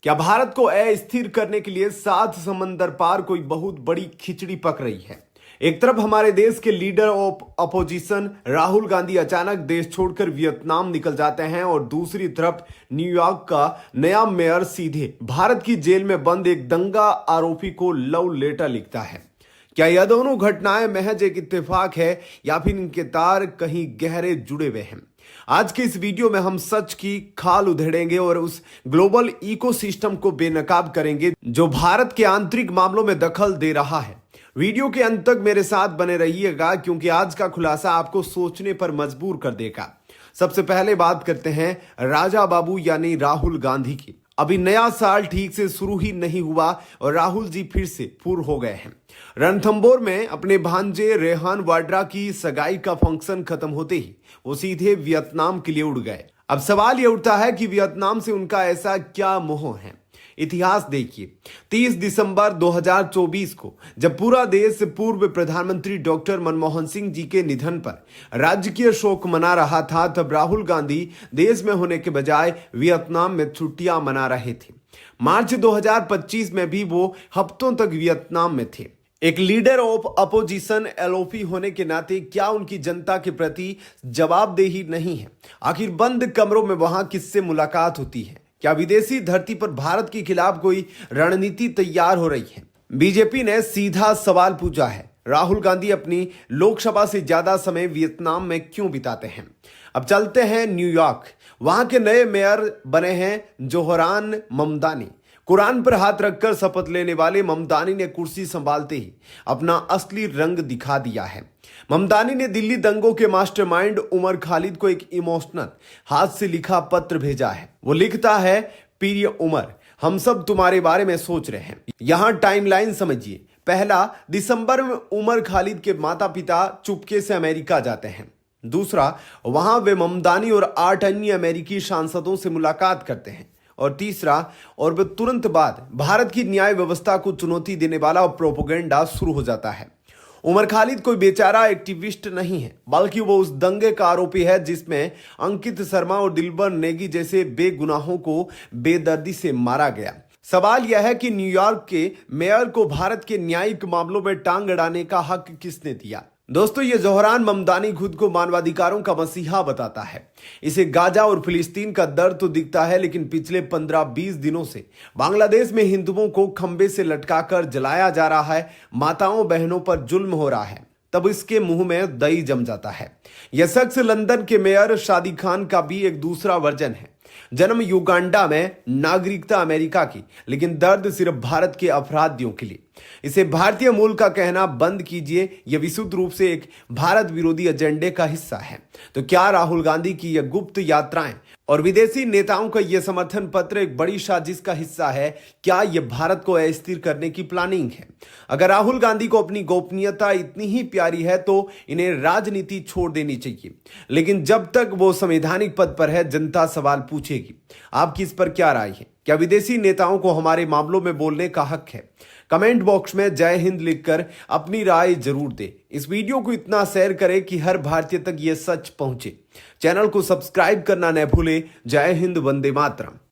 क्या भारत को अस्थिर करने के लिए सात समंदर पार कोई बहुत बड़ी खिचड़ी पक रही है। एक तरफ हमारे देश के leader of opposition Rahul Gandhi अचानक देश छोड़कर वियतनाम निकल जाते हैं और दूसरी तरफ न्यूयॉर्क का नया मेयर सीधे भारत की जेल में बंद एक दंगा आरोपी को लव लेटर लिखता है। क्या यह दोनों घटनाएं महज एक इत्तेफाक है या फिर इनके तार कहीं गहरे जुड़े हुए हैं। आज के इस वीडियो में हम सच की खाल उधेड़ेंगे और उस ग्लोबल इकोसिस्टम को बेनकाब करेंगे जो भारत के आंतरिक मामलों में दखल दे रहा है। वीडियो के अंत तक मेरे साथ बने रहिएगा क्योंकि आज का खुलासा आपको सोचने पर मजबूर कर देगा। सबसे पहले बात करते हैं राजा बाबू यानी राहुल गांधी की। अभी नया साल ठीक से शुरू ही नहीं हुआ और राहुल जी फिर से फुर हो गए हैं। रणथंबोर में अपने भांजे रेहान वाड्रा की सगाई का फंक्शन खत्म होते ही वो सीधे वियतनाम के लिए उड़ गए। अब सवाल यह उठता है कि वियतनाम से उनका ऐसा क्या मोह है। इतिहास देखिए, 30 दिसंबर 2024 को जब पूरा देश पूर्व प्रधानमंत्री डॉक्टर मनमोहन सिंह जी के निधन पर राजकीय शोक मना रहा था, तब राहुल गांधी देश में होने के बजाय वियतनाम में छुट्टियां मना रहे थे। मार्च 2025 में भी वो हफ्तों तक वियतनाम में थे। एक लीडर ऑफ अपोजिशन एलओपी होने के नाते क्या उनकी जनता के प्रति जवाबदेही नहीं है? आखिर बंद कमरों में वहां किससे मुलाकात होती है? क्या विदेशी धरती पर भारत के खिलाफ कोई रणनीति तैयार हो रही है? बीजेपी ने सीधा सवाल पूछा है, राहुल गांधी अपनी लोकसभा से ज्यादा समय वियतनाम में क्यों बिताते हैं? अब चलते हैं न्यूयॉर्क। वहां के नए मेयर बने हैं जोहरान ममदानी। कुरान पर हाथ रखकर शपथ लेने वाले ममदानी ने कुर्सी संभालते ही अपना असली रंग दिखा दिया है। ममदानी ने दिल्ली दंगों के मास्टरमाइंड उमर खालिद को एक इमोशनल हाथ से लिखा पत्र भेजा है। वो लिखता है, प्रिय उमर, हम सब तुम्हारे बारे में सोच रहे हैं। यहां टाइमलाइन समझिए। 1 दिसंबर में उमर खालिद के माता पिता चुपके से अमेरिका जाते हैं। दूसरा, वहां वे ममदानी और 8 अन्य अमेरिकी सांसदों से मुलाकात करते हैं। और तीसरा, और वे तुरंत बाद भारत की न्याय व्यवस्था को चुनौती देने वाला प्रोपेगेंडा शुरू हो जाता है। उमर खालिद कोई बेचारा एक्टिविस्ट नहीं है, बल्कि वो उस दंगे का आरोपी है जिसमें अंकित शर्मा और दिलबर नेगी जैसे बेगुनाहों को बेदर्दी से मारा गया। सवाल यह है कि न्यूयॉर्क के मेयर को भारत के न्यायिक मामलों में टांग अड़ाने का हक किसने दिया? दोस्तों, ये जोहरान ममदानी खुद को मानवाधिकारों का मसीहा बताता है। इसे गाजा और फिलिस्तीन का दर्द तो दिखता है, लेकिन पिछले 15-20 दिनों से बांग्लादेश में हिंदुओं को खंबे से लटकाकर जलाया जा रहा है, माताओं बहनों पर जुल्म हो रहा है। तब इसके मुंह में दही जम जाता है। यह शख्स लंदन के मेयर शादी खान का भी एक दूसरा वर्जन है। जन्म युगांडा में, नागरिकता अमेरिका की, लेकिन दर्द सिर्फ भारत के अपराधियों के लिए। इसे भारतीय मूल का कहना बंद कीजिए, यह विशुद्ध रूप से एक भारत विरोधी एजेंडे का हिस्सा है। तो क्या राहुल गांधी की यह गुप्त यात्राएं और विदेशी नेताओं का यह समर्थन पत्र एक बड़ी साजिश का हिस्सा है? क्या यह भारत को अस्थिर करने की प्लानिंग है? अगर राहुल गांधी को अपनी गोपनीयता इतनी ही प्यारी है तो इन्हें राजनीति छोड़ देनी चाहिए, लेकिन जब तक वो संवैधानिक पद पर है जनता सवाल पूछेगी। आपकी इस पर क्या राय है? क्या विदेशी नेताओं को हमारे मामलों में बोलने का हक है? कमेंट बॉक्स में जय हिंद लिखकर अपनी राय जरूर दे। इस वीडियो को इतना शेयर करें कि हर भारतीय तक यह सच पहुंचे। चैनल को सब्सक्राइब करना न भूले। जय हिंद, वंदे मातरम।